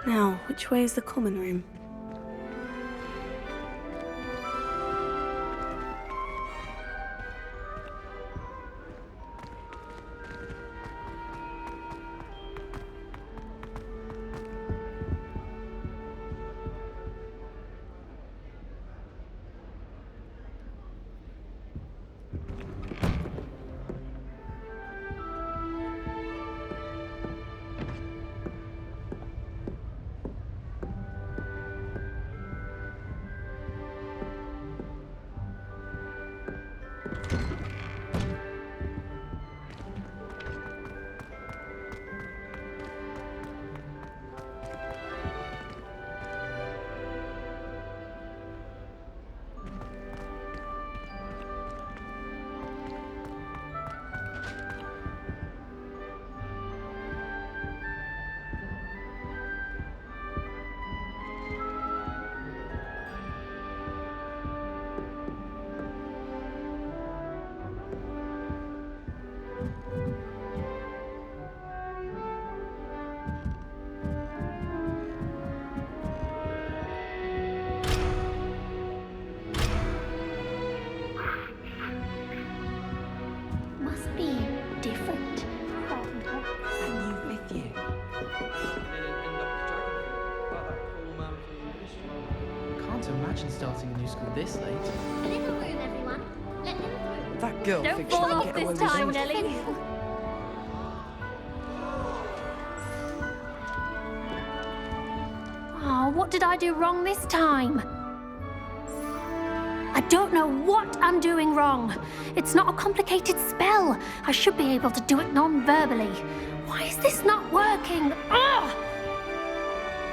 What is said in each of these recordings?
Now, which way is the common room? Must be different. And you with you. Can't imagine starting a new school this late. A little room, everyone. Let them through. That girl Don't thinks she fall can off get this away with time, anything. Nelly. Oh, what did I do wrong this time? I don't know what I'm doing wrong. It's not a complicated spell. I should be able to do it non-verbally. Why is this not working? Ugh!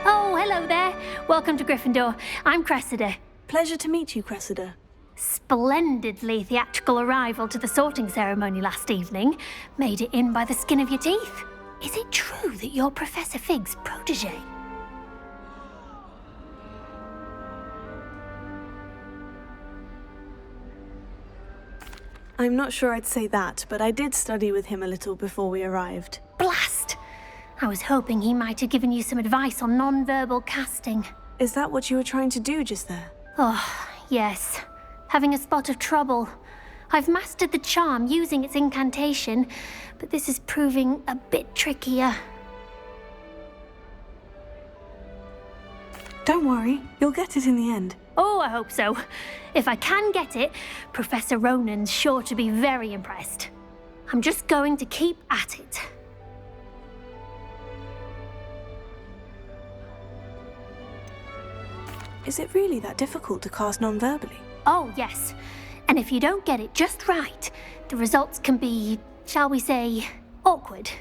Oh, hello there. Welcome to Gryffindor. I'm Cressida. Pleasure to meet you, Cressida. Splendidly theatrical arrival to the sorting ceremony last evening. Made it in by the skin of your teeth. Is it true that you're Professor Fig's protege? I'm not sure I'd say that, but I did study with him a little before we arrived. Blast! I was hoping he might have given you some advice on non-verbal casting. Is that what you were trying to do just there? Oh, yes. Having a spot of trouble. I've mastered the charm using its incantation, but this is proving a bit trickier. Don't worry, you'll get it in the end. Oh, I hope so. If I can get it, Professor Ronan's sure to be very impressed. I'm just going to keep at it. Is it really that difficult to cast non-verbally? Oh, yes. And if you don't get it just right, the results can be, shall we say, awkward.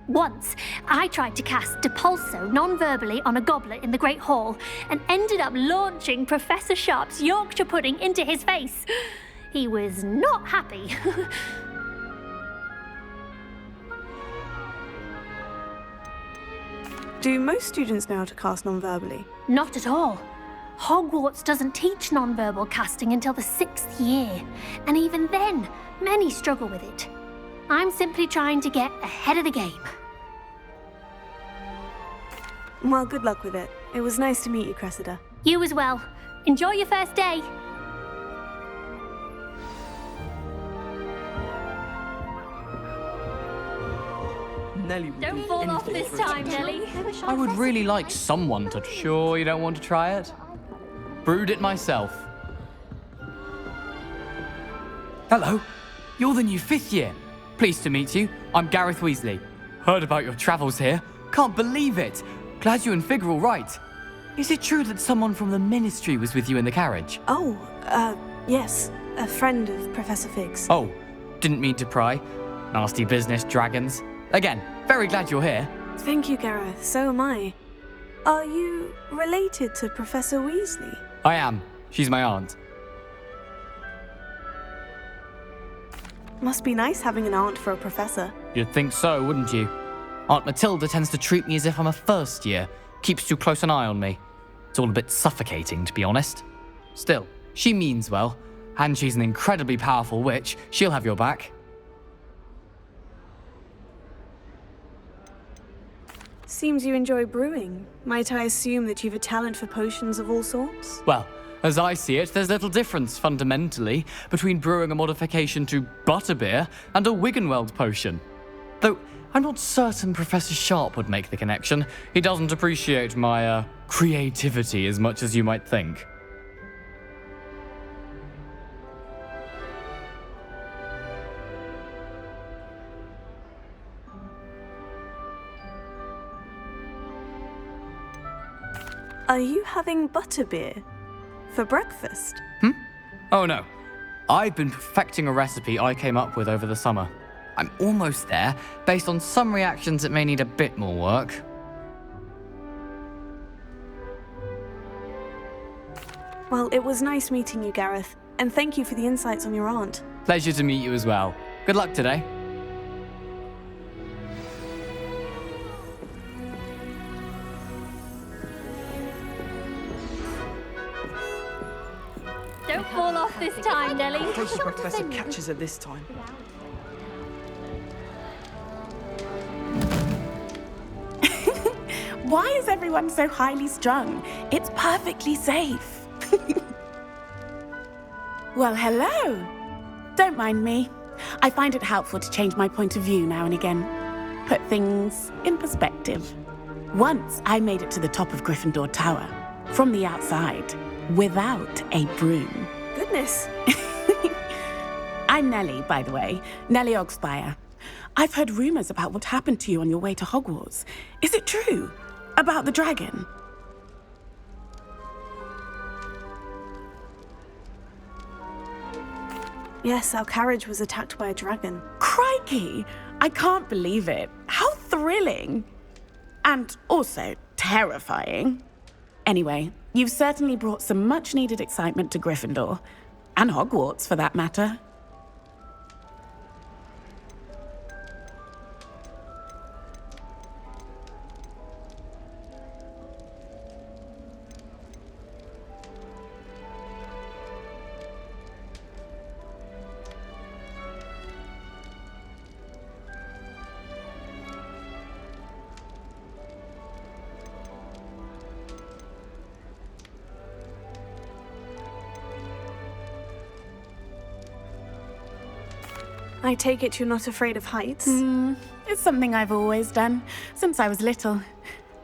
Once, I tried to cast Depulso non-verbally on a goblet in the Great Hall and ended up launching Professor Sharp's Yorkshire pudding into his face. He was not happy. Do most students know how to cast non-verbally? Not at all. Hogwarts doesn't teach non-verbal casting until the 6th year, and even then, many struggle with it. I'm simply trying to get ahead of the game. Well, good luck with it. It was nice to meet you, Cressida. You as well. Enjoy your first day. Nelly would Don't do fall off anything this for a time, change. Nelly. I would really like someone to. Sure, you don't want to try it? Brewed it myself. Hello, you're the new 5th year. Pleased to meet you. I'm Gareth Weasley. Heard about your travels here. Can't believe it. Glad you and Fig are all right. Is it true that someone from the Ministry was with you in the carriage? Oh, yes. A friend of Professor Fig's. Oh, didn't mean to pry. Nasty business, dragons. Again, very glad you're here. Thank you, Gareth. So am I. Are you related to Professor Weasley? I am. She's my aunt. Must be nice having an aunt for a professor. You'd think so, wouldn't you? Aunt Matilda tends to treat me as if I'm a first year. Keeps too close an eye on me. It's all a bit suffocating, to be honest. Still, she means well, and she's an incredibly powerful witch. She'll have your back. Seems you enjoy brewing. Might I assume that you've a talent for potions of all sorts? Well, as I see it, there's little difference, fundamentally, between brewing a modification to butterbeer and a Wiggenweld potion. Though, I'm not certain Professor Sharp would make the connection. He doesn't appreciate my, creativity as much as you might think. Are you having butterbeer? For breakfast? Oh no. I've been perfecting a recipe I came up with over the summer. I'm almost there. Based on some reactions, it may need a bit more work. Well, it was nice meeting you, Gareth. And thank you for the insights on your aunt. Pleasure to meet you as well. Good luck today. Don't fall off this time, Nellie. I hope the Professor catches her this time. Why is everyone so highly strung? It's perfectly safe. Well, hello. Don't mind me. I find it helpful to change my point of view now and again. Put things in perspective. Once I made it to the top of Gryffindor Tower, from the outside, without a broom. Goodness. I'm Nellie, by the way. Nellie Ogspire. I've heard rumors about what happened to you on your way to Hogwarts. Is it true? About the dragon? Yes, our carriage was attacked by a dragon. Crikey! I can't believe it. How thrilling! And also terrifying. Anyway, you've certainly brought some much-needed excitement to Gryffindor. And Hogwarts, for that matter. I take it you're not afraid of heights? It's something I've always done, since I was little.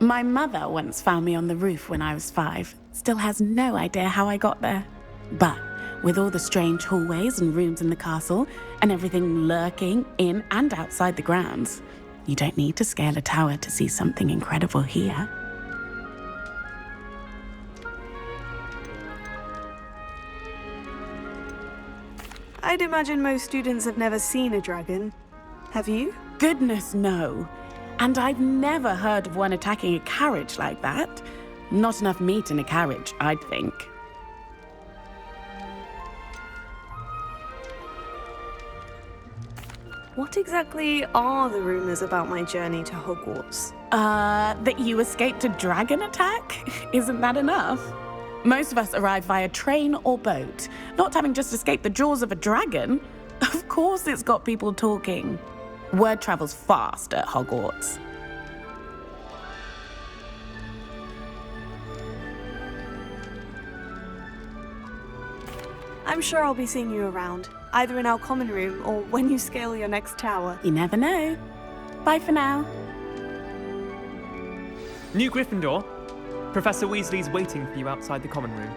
My mother once found me on the roof when I was 5. Still has no idea how I got there. But with all the strange hallways and rooms in the castle, and everything lurking in and outside the grounds, you don't need to scale a tower to see something incredible here. I'd imagine most students have never seen a dragon. Have you? Goodness, no. And I've never heard of one attacking a carriage like that. Not enough meat in a carriage, I'd think. What exactly are the rumors about my journey to Hogwarts? That you escaped a dragon attack? Isn't that enough? Most of us arrive via train or boat, not having just escaped the jaws of a dragon. Of course it's got people talking. Word travels fast at Hogwarts. I'm sure I'll be seeing you around, either in our common room or when you scale your next tower. You never know. Bye for now. New Gryffindor, Professor Weasley's waiting for you outside the common room.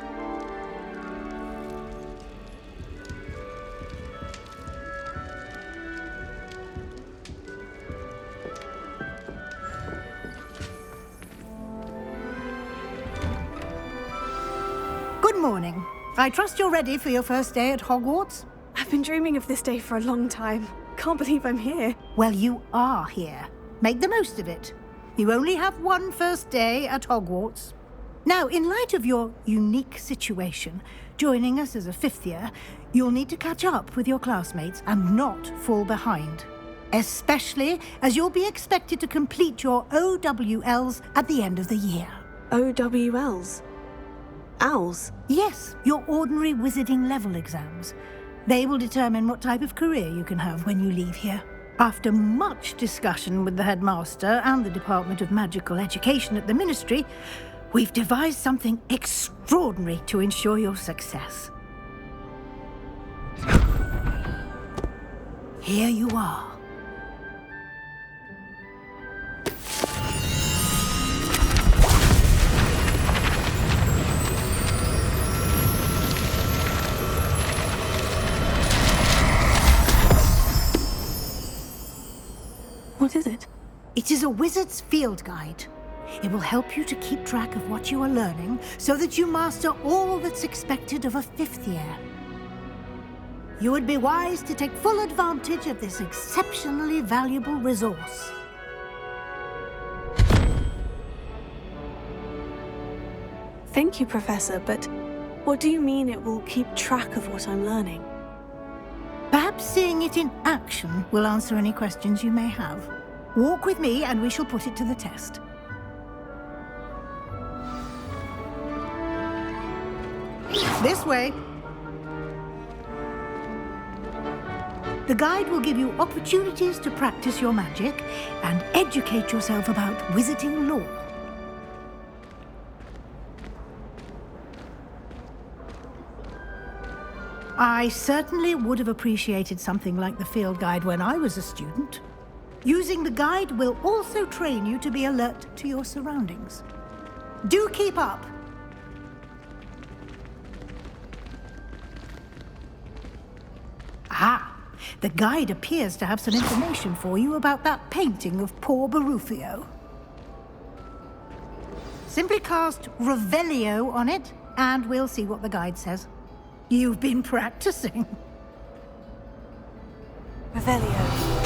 Good morning. I trust you're ready for your first day at Hogwarts? I've been dreaming of this day for a long time. Can't believe I'm here. Well, you are here. Make the most of it. You only have one first day at Hogwarts. Now, in light of your unique situation, joining us as a 5th year, you'll need to catch up with your classmates and not fall behind. Especially as you'll be expected to complete your OWLs at the end of the year. OWLs? Owls? Yes, your ordinary wizarding level exams. They will determine what type of career you can have when you leave here. After much discussion with the headmaster and the Department of Magical Education at the Ministry, we've devised something extraordinary to ensure your success. Here you are. What is it? It is a wizard's field guide. It will help you to keep track of what you are learning so that you master all that's expected of a 5th year. You would be wise to take full advantage of this exceptionally valuable resource. Thank you, Professor, but what do you mean it will keep track of what I'm learning? Perhaps seeing it in action will answer any questions you may have. Walk with me and we shall put it to the test. This way. The guide will give you opportunities to practice your magic and educate yourself about wizarding lore. I certainly would have appreciated something like the field guide when I was a student. Using the guide will also train you to be alert to your surroundings. Do keep up! Ah, the guide appears to have some information for you about that painting of poor Barufio. Simply cast Revelio on it, and we'll see what the guide says. You've been practicing. Revelio.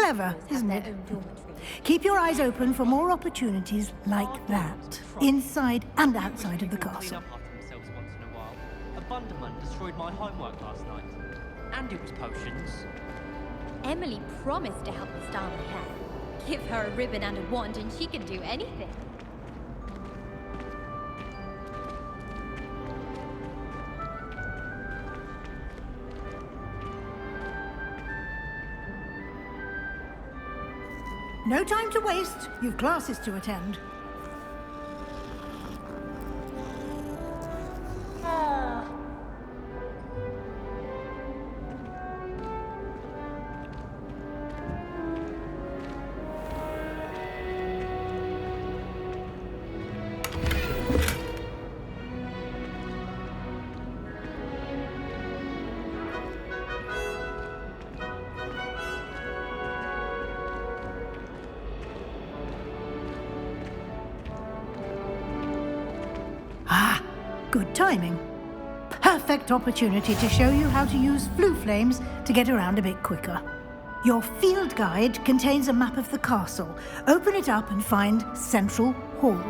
Clever, isn't it? Keep your eyes open for more opportunities like that, inside and outside of the castle. A Bunderman destroyed my homework last night. And it was potions. Emily promised to help me style my hair. Give her a ribbon and a wand and she can do anything. No time to waste. You've classes to attend. Good timing. Perfect opportunity to show you how to use flue flames to get around a bit quicker. Your field guide contains a map of the castle. Open it up and find Central Hall.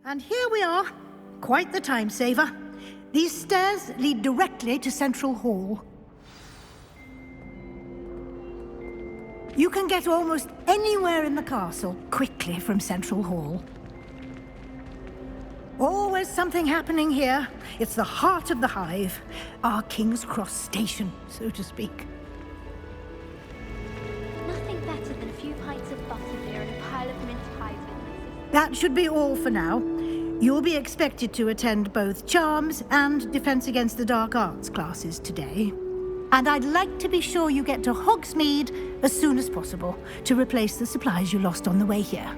And here we are. Quite the time saver. These stairs lead directly to Central Hall. You can get almost anywhere in the castle quickly from Central Hall. Always something happening here. It's the heart of the hive. Our King's Cross station, so to speak. Nothing better than a few pints of butterbeer and a pile of mince pies with my That should be all for now. You'll be expected to attend both Charms and Defense Against the Dark Arts classes today. And I'd like to be sure you get to Hogsmeade as soon as possible to replace the supplies you lost on the way here.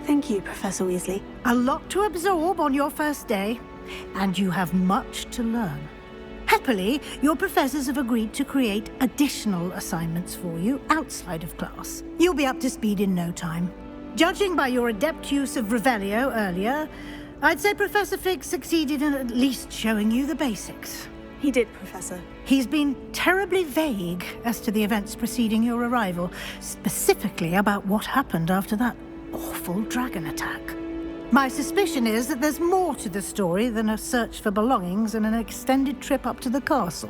Thank you, Professor Weasley. A lot to absorb on your first day, and you have much to learn. Happily, your professors have agreed to create additional assignments for you outside of class. You'll be up to speed in no time. Judging by your adept use of Revelio earlier, I'd say Professor Fig succeeded in at least showing you the basics. He did, Professor. He's been terribly vague as to the events preceding your arrival, specifically about what happened after that awful dragon attack. My suspicion is that there's more to the story than a search for belongings and an extended trip up to the castle.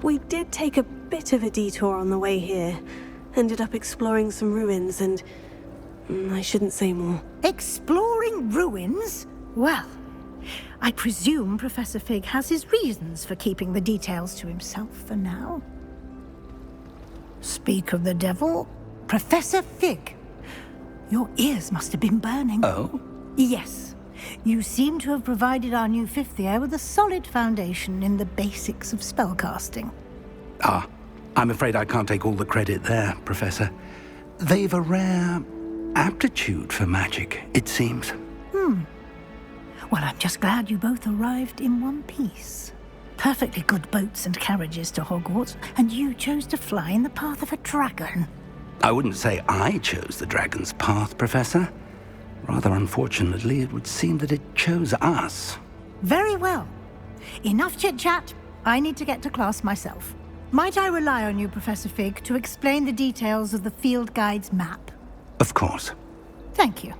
We did take a bit of a detour on the way here. Ended up exploring some ruins and... I shouldn't say more. Exploring ruins? Well, I presume Professor Fig has his reasons for keeping the details to himself for now. Speak of the devil, Professor Fig. Your ears must have been burning. Oh? Yes. You seem to have provided our new fifth year with a solid foundation in the basics of spellcasting. Ah, I'm afraid I can't take all the credit there, Professor. They've a rare aptitude for magic, it seems. Well, I'm just glad you both arrived in one piece. Perfectly good boats and carriages to Hogwarts, and you chose to fly in the path of a dragon. I wouldn't say I chose the dragon's path, Professor. Rather unfortunately, it would seem that it chose us. Very well. Enough chit-chat. I need to get to class myself. Might I rely on you, Professor Fig, to explain the details of the field guide's map? Of course. Thank you.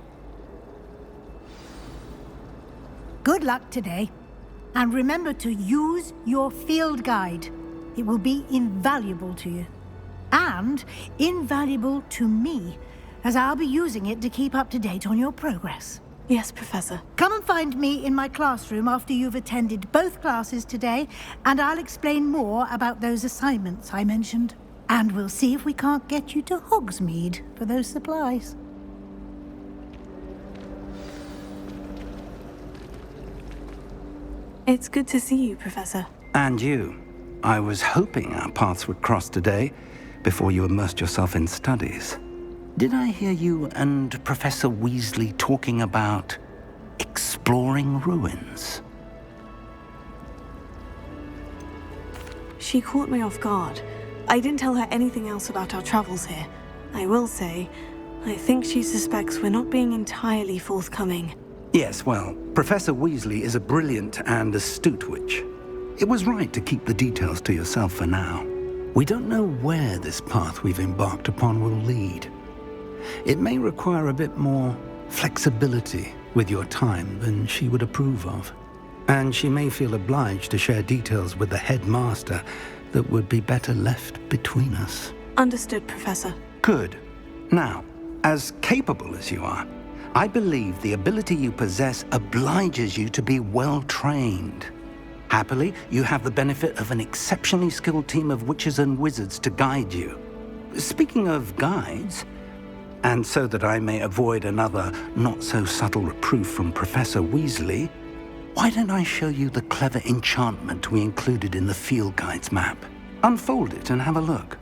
Good luck today. And remember to use your field guide. It will be invaluable to you. And invaluable to me, as I'll be using it to keep up to date on your progress. Yes, Professor. Come and find me in my classroom after you've attended both classes today, and I'll explain more about those assignments I mentioned. And we'll see if we can't get you to Hogsmeade for those supplies. It's good to see you, Professor. And you. I was hoping our paths would cross today, before you immersed yourself in studies. Did I hear you and Professor Weasley talking about exploring ruins? She caught me off guard. I didn't tell her anything else about our travels here. I will say, I think she suspects we're not being entirely forthcoming. Yes, well, Professor Weasley is a brilliant and astute witch. It was right to keep the details to yourself for now. We don't know where this path we've embarked upon will lead. It may require a bit more flexibility with your time than she would approve of. And she may feel obliged to share details with the headmaster that would be better left between us. Understood, Professor. Good. Now, as capable as you are, I believe the ability you possess obliges you to be well trained. Happily, you have the benefit of an exceptionally skilled team of witches and wizards to guide you. Speaking of guides, and so that I may avoid another not-so-subtle reproof from Professor Weasley, why don't I show you the clever enchantment we included in the field guide's map? Unfold it and have a look.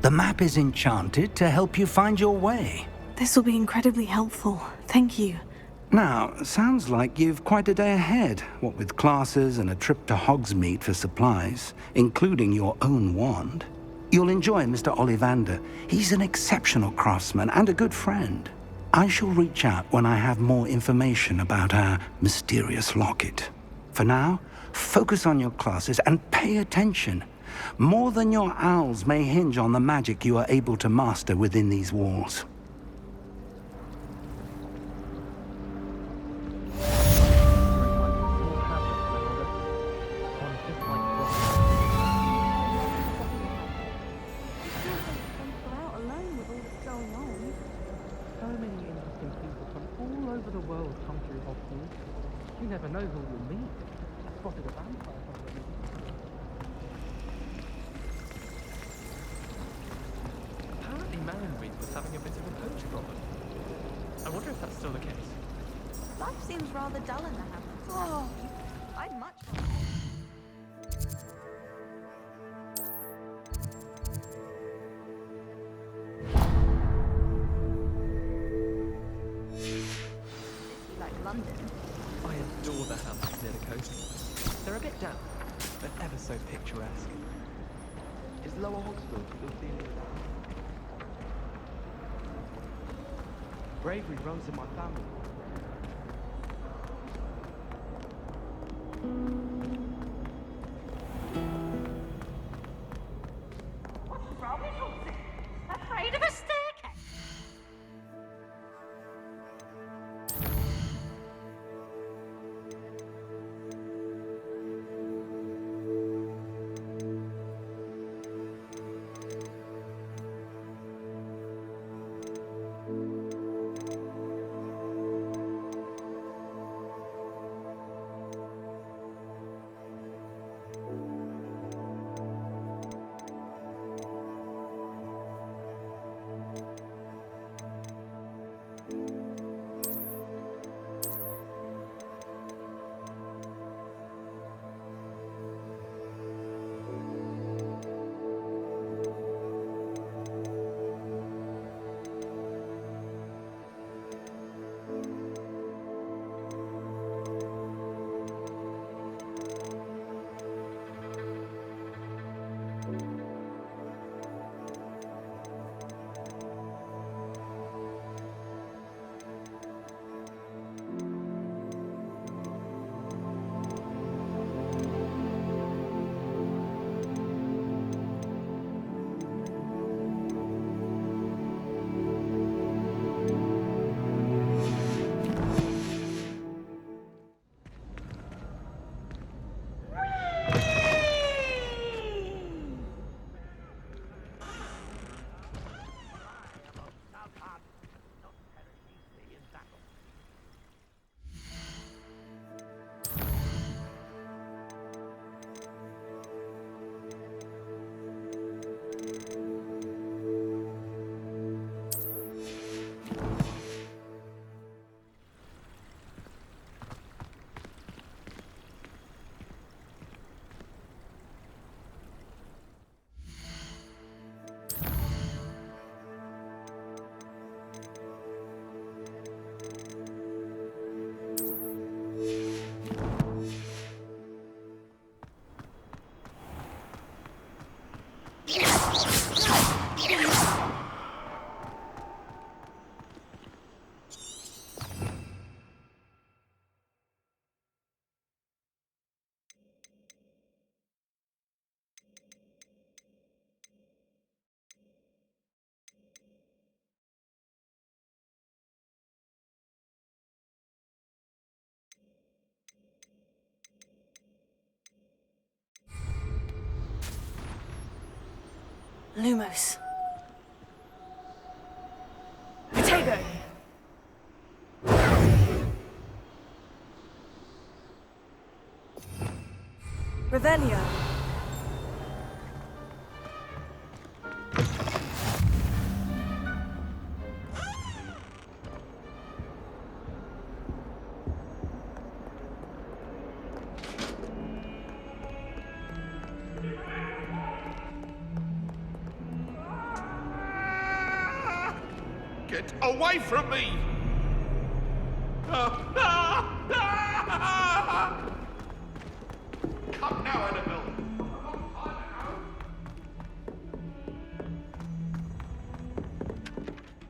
The map is enchanted to help you find your way. This will be incredibly helpful. Thank you. Now, sounds like you've quite a day ahead, what with classes and a trip to Hogsmeade for supplies, including your own wand. You'll enjoy Mr. Ollivander. He's an exceptional craftsman and a good friend. I shall reach out when I have more information about our mysterious locket. For now, focus on your classes and pay attention. More than your owls may hinge on the magic you are able to master within these walls. of the world come through Hogwarts. You never know who you'll meet. I spotted a vampire somewhere. Apparently Marion was having a bit of a poacher problem. I wonder if that's still the case. Life seems rather dull in the Hamlets. Oh, I'd much rather... Like London. I adore the Hamlets near the coast. They're a bit damp, but ever so picturesque. Is Lower Hogsfield still dealing with that? Bravery runs in my family. What's wrong with you? Afraid of a staircase? Lumos. Potato. Revelio. Get away from me! Come now, Annabelle.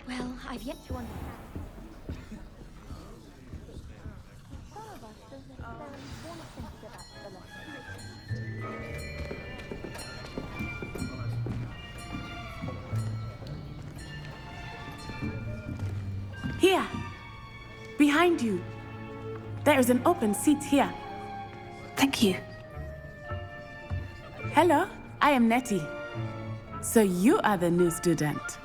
Well, I've yet to understand. Some of us don't necessarily want to think about the lesson. Here, behind you. There is an open seat here. Thank you. Hello, I am Nettie. So you are the new student.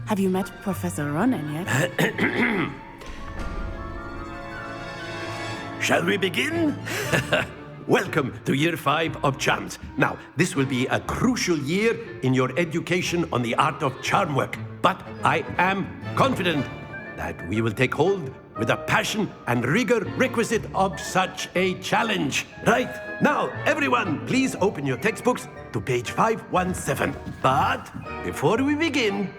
Have you met Professor Ronan yet? Shall we begin? Welcome to Year 5 of Charms. Now, this will be a crucial year in your education on the art of charm work. But I am confident that we will take hold with the passion and rigor requisite of such a challenge. Right, now, everyone, please open your textbooks to page 517. But before we begin,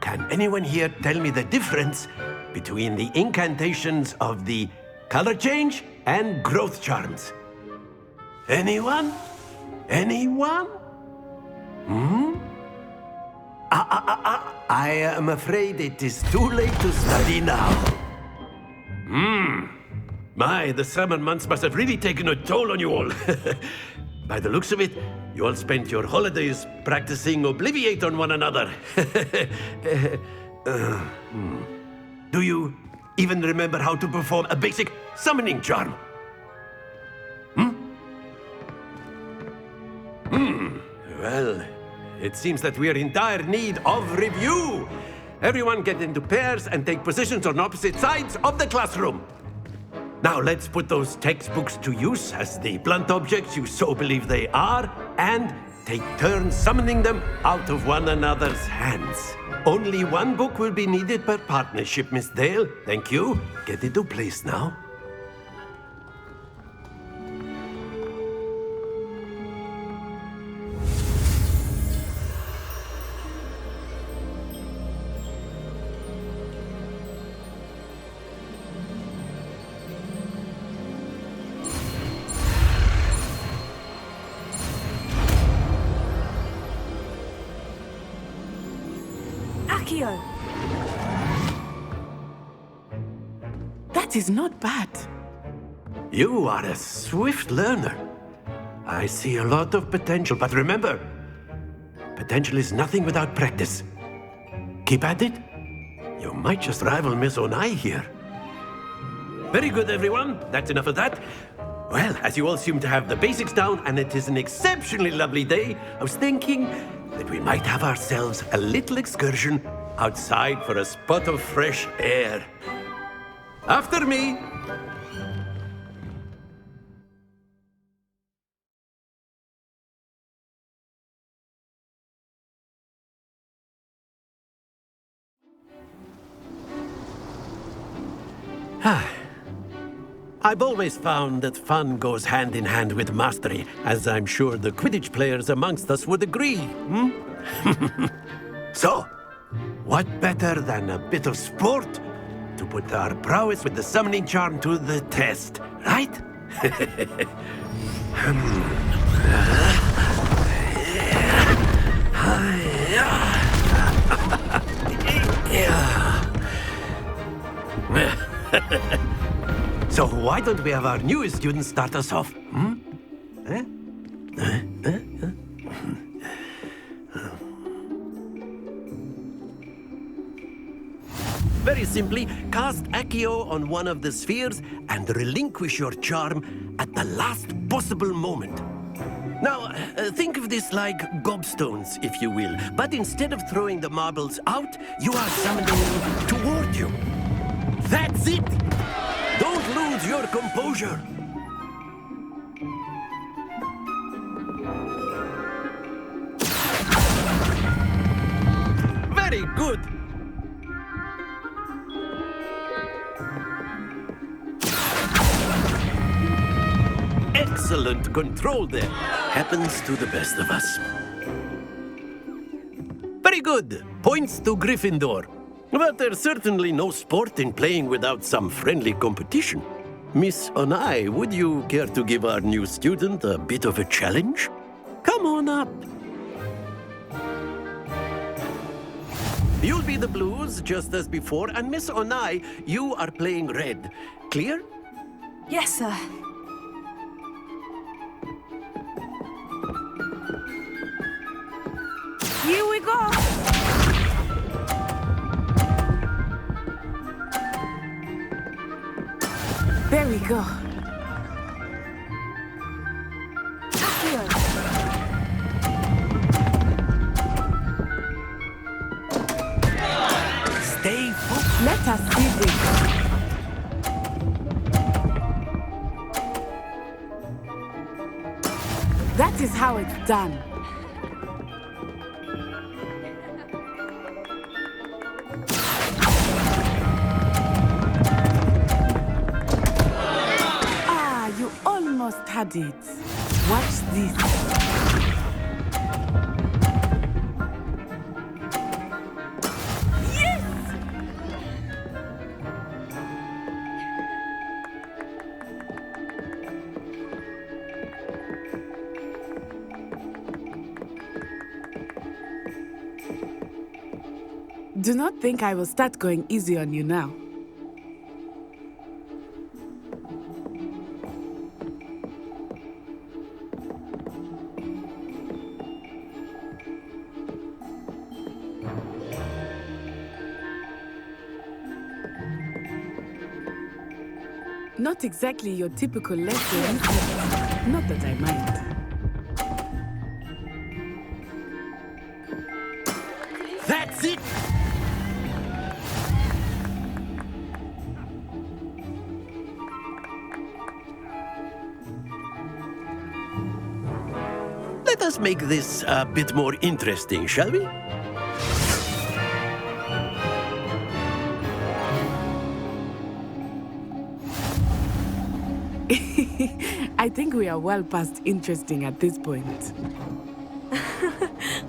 can anyone here tell me the difference between the incantations of the color change and growth charms? Anyone? Anyone? I am afraid it is too late to study now. My, the summer months must have really taken a toll on you all. By the looks of it, you all spent your holidays practicing Obliviate on one another. Do you even remember how to perform a basic summoning charm? Well, it seems that we are in dire need of review. Everyone get into pairs and take positions on opposite sides of the classroom. Now let's put those textbooks to use as the blunt objects you so believe they are, and take turns summoning them out of one another's hands. Only one book will be needed per partnership, Miss Dale. Thank you. Get into place now. Akio! That is not bad. You are a swift learner. I see a lot of potential, but remember, potential is nothing without practice. Keep at it. You might just rival Miss Onai here. Very good, everyone. That's enough of that. Well, as you all seem to have the basics down, and it is an exceptionally lovely day, I was thinking that we might have ourselves a little excursion outside for a spot of fresh air. After me. I've always found that fun goes hand in hand with mastery, as I'm sure the Quidditch players amongst us would agree. So, what better than a bit of sport to put our prowess with the summoning charm to the test, right? So why don't we have our newest student start us off? Very simply, cast Accio on one of the spheres and relinquish your charm at the last possible moment. Now, think of this like gobstones, if you will. But instead of throwing the marbles out, you are summoning them toward you. That's it! Don't lose your composure. Very good. Excellent control there. Happens to the best of us. Very good. Points to Gryffindor. But there's certainly no sport in playing without some friendly competition. Miss Onai, would you care to give our new student a bit of a challenge? Come on up. You'll be the blues, just as before, and Miss Onai, you are playing red. Clear? Yes, sir. Here we go! There we go. Accio! Stay focused. Let us see this. That is how it's done. Ah, you almost had it. Watch this. Do not think I will start going easy on you now. Not exactly your typical lesson. Not that I mind. That's it! Let us make this a bit more interesting, shall we? I think we are well past interesting at this point.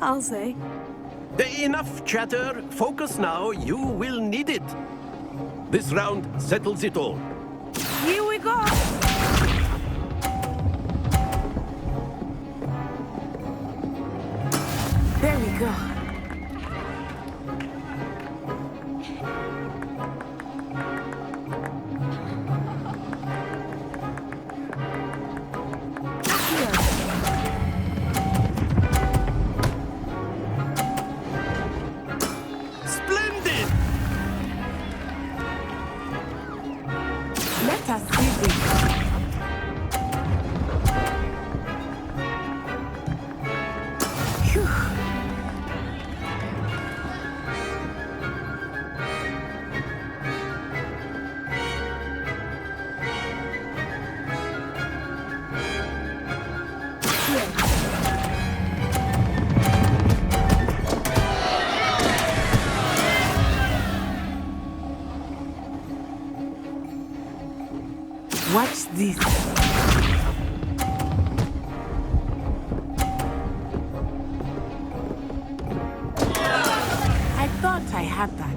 I'll say. Enough chatter. Focus now. You will need it. This round settles it all. Here we go! There we go. Splendid! Let us see this. Phew. Watch this. I thought I had that.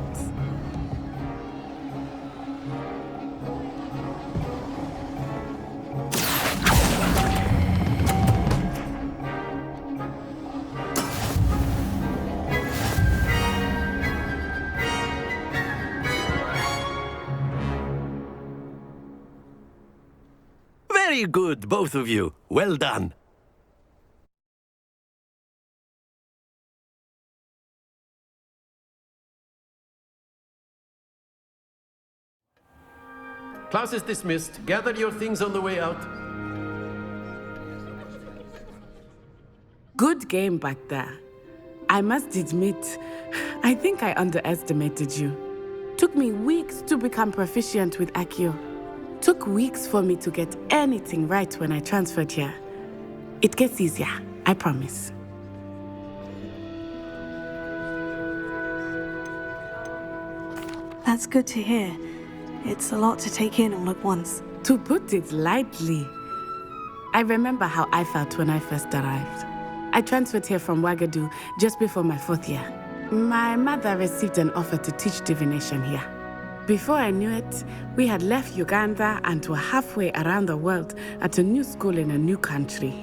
Very good, both of you. Well done. Class is dismissed. Gather your things on the way out. Good game back there. I must admit, I think I underestimated you. Took me weeks to become proficient with Accio. Took weeks for me to get anything right when I transferred here. It gets easier, I promise. That's good to hear. It's a lot to take in all at once. To put it lightly, I remember how I felt when I first arrived. I transferred here from Ouagadougou just before my 4th year. My mother received an offer to teach divination here. Before I knew it, we had left Uganda and were halfway around the world at a new school in a new country.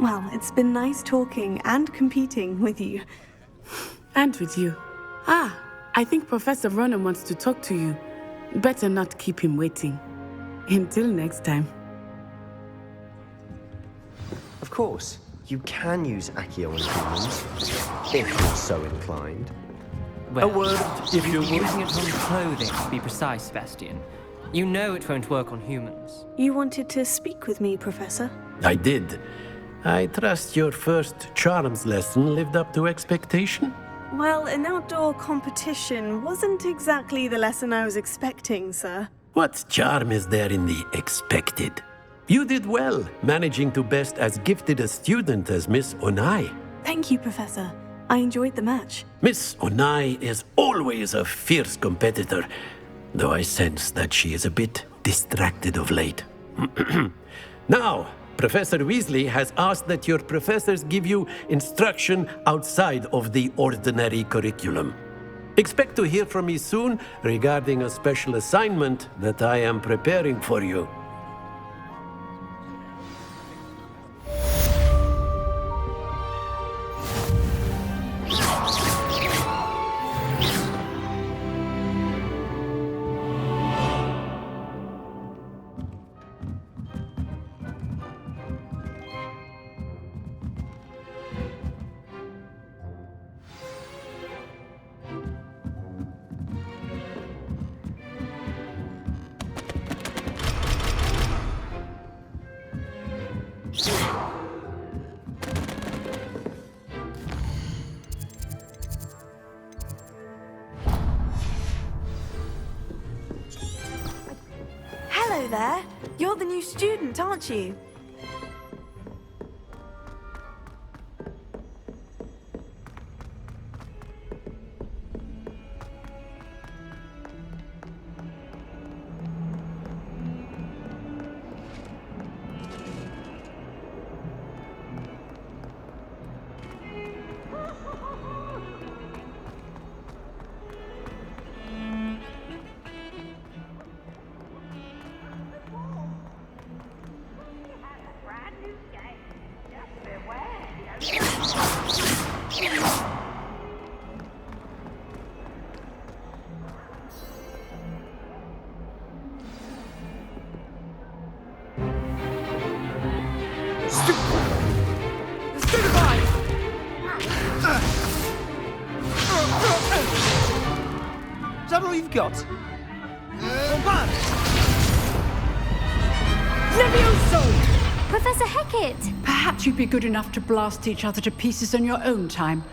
Well, it's been nice talking and competing with you. And with you. Ah, I think Professor Ronan wants to talk to you. Better not keep him waiting. Until next time. Of course, you can use Accio on humans, if you're so inclined. Well, A word, if you would. Using it on clothing, to be precise, Sebastian. You know it won't work on humans. You wanted to speak with me, Professor? I did. I trust your first charms lesson lived up to expectation? Well, an outdoor competition wasn't exactly the lesson I was expecting, sir. What charm is there in the expected? You did well, managing to best as gifted a student as Miss Onai. Thank you, Professor. I enjoyed the match. Miss Onai is always a fierce competitor, though I sense that she is a bit distracted of late. Now, Professor Weasley has asked that your professors give you instruction outside of the ordinary curriculum. Expect to hear from me soon regarding a special assignment that I am preparing for you. Hello there. You're the new student, aren't you? Is that all you've got? Levioso! Professor Hecat! Perhaps you'd be good enough to blast each other to pieces on your own time.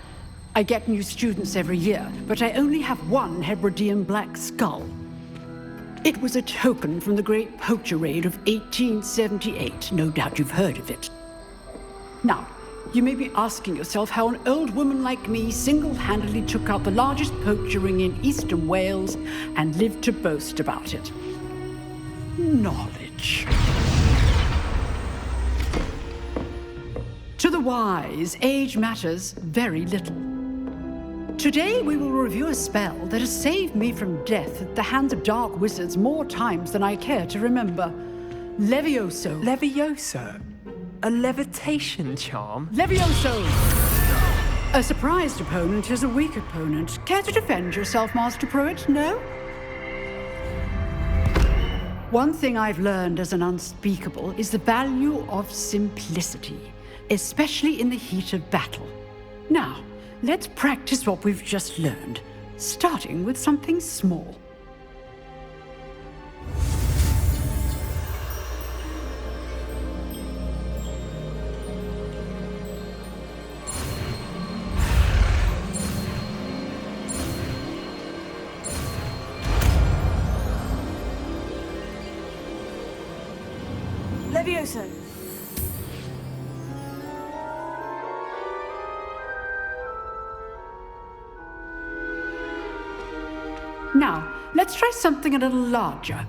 I get new students every year, but I only have one Hebridean black skull. It was a token from the Great Poacher Raid of 1878. No doubt you've heard of it. Now, you may be asking yourself how an old woman like me single-handedly took out the largest poacher ring in eastern Wales and lived to boast about it. Knowledge. To the wise, age matters very little. Today we will review a spell that has saved me from death at the hands of dark wizards more times than I care to remember. Levioso. Levioso? A levitation charm? Levioso! A surprised opponent is a weak opponent. Care to defend yourself, Master Pruitt? No? One thing I've learned as an unspeakable is the value of simplicity, especially in the heat of battle. Now, let's practice what we've just learned, starting with something small. Levioso! Now, let's try something a little larger.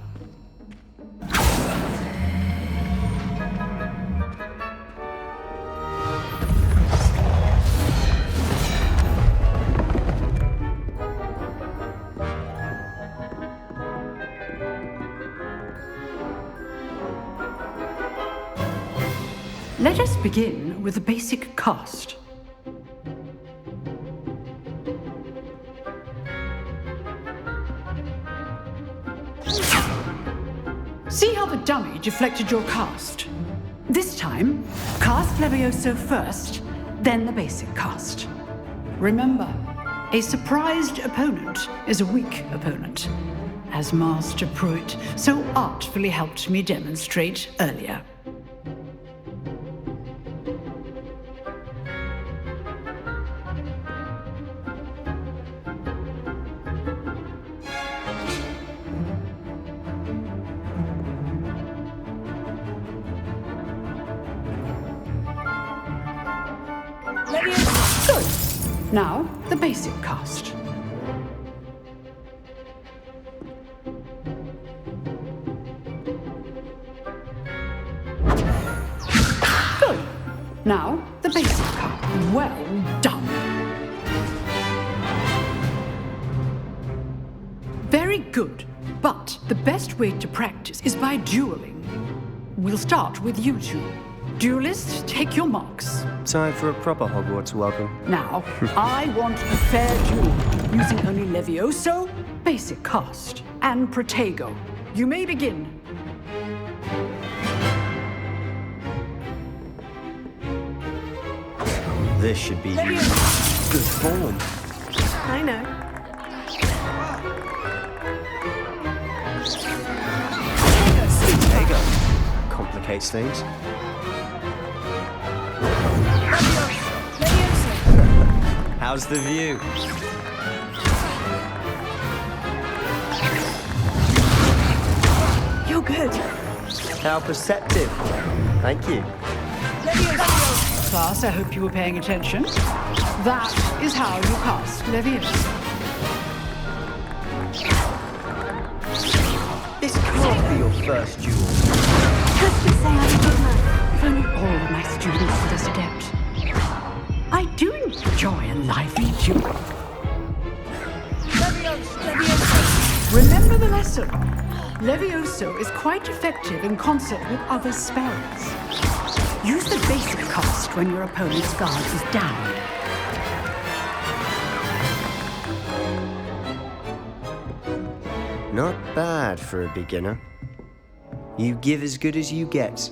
Let us begin with the basic cast. See how the dummy deflected your cast? This time, cast Levioso first, then the basic cast. Remember, a surprised opponent is a weak opponent. as Master Pruitt so artfully helped me demonstrate earlier. Good. Now, the basic cast. Good. Now, the basic cast. Well done. Very good. But the best way to practice is by dueling. We'll start with you two. Duelists, take your marks. Time for a proper Hogwarts welcome. Now, I want a fair duel, using only Levioso, basic cast, and Protego. You may begin. This should be good form. I know. Protego complicates things. How's the view? You're good. How perceptive. Thank you. Class, I hope you were paying attention. That is how you cast Leviosa. This can't be your first duel. Just to say I'm a good man. If only all of my students were this adept. I do enjoy a lively duel. Remember the lesson. Levioso is quite effective in concert with other spells. Use the basic cast when your opponent's guard is down. Not bad for a beginner. You give as good as you get.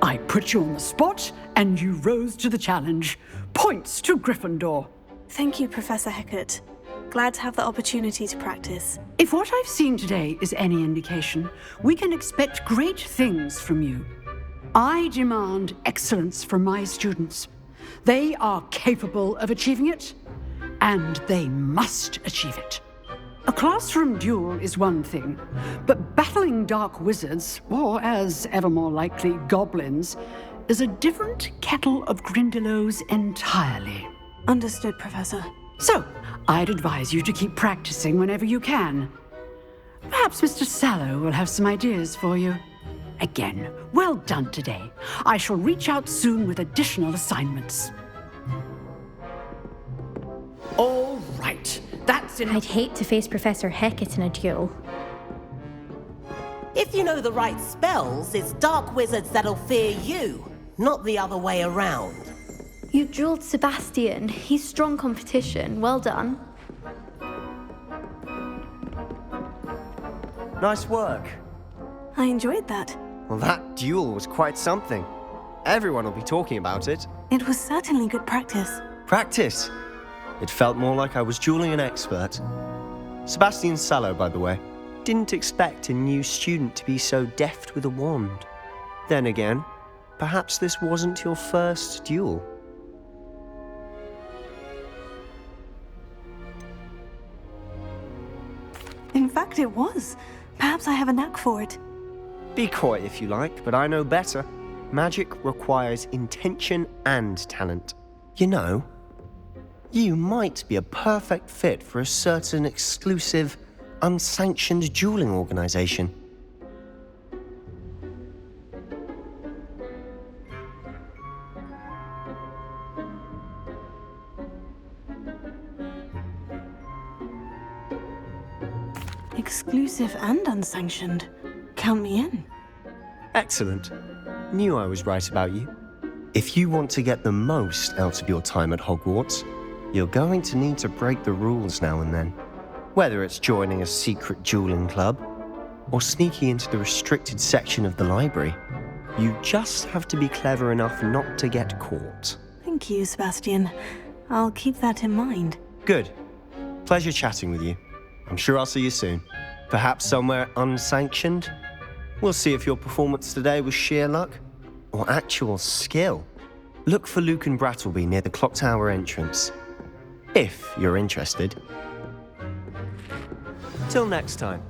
I put you on the spot, and you rose to the challenge. Points to Gryffindor. Thank you, Professor Hecat. Glad to have the opportunity to practice. If what I've seen today is any indication, we can expect great things from you. I demand excellence from my students. They are capable of achieving it, and they must achieve it. A classroom duel is one thing, but battling dark wizards, or as ever more likely, goblins, is a different kettle of Grindylows entirely. Understood, Professor. So, I'd advise you to keep practicing whenever you can. Perhaps Mr. Sallow will have some ideas for you. Again, well done today. I shall reach out soon with additional assignments. All right, that's enough. I'd hate to face Professor Hecat in a duel. If you know the right spells, it's dark wizards that'll fear you, not the other way around. You dueled Sebastian. He's strong competition. Well done. Nice work. I enjoyed that. Well, that duel was quite something. Everyone will be talking about it. It was certainly good practice. Practice? It felt more like I was dueling an expert. Sebastian Sallow, by the way. Didn't expect a new student to be so deft with a wand. Then again, perhaps this wasn't your first duel. In fact, it was. Perhaps I have a knack for it. Be coy if you like, but I know better. Magic requires intention and talent. You know, you might be a perfect fit for a certain exclusive, unsanctioned dueling organization. Exclusive and unsanctioned. Count me in. Excellent. Knew I was right about you. If you want to get the most out of your time at Hogwarts, you're going to need to break the rules now and then. Whether it's joining a secret dueling club, or sneaking into the restricted section of the library. You just have to be clever enough not to get caught. Thank you, Sebastian. I'll keep that in mind. Good. Pleasure chatting with you. I'm sure I'll see you soon. Perhaps somewhere unsanctioned? We'll see if your performance today was sheer luck or actual skill. Look for Luke and Brattleby near the clock tower entrance, if you're interested. Till next time.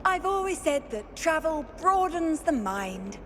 I've always said that travel broadens the mind.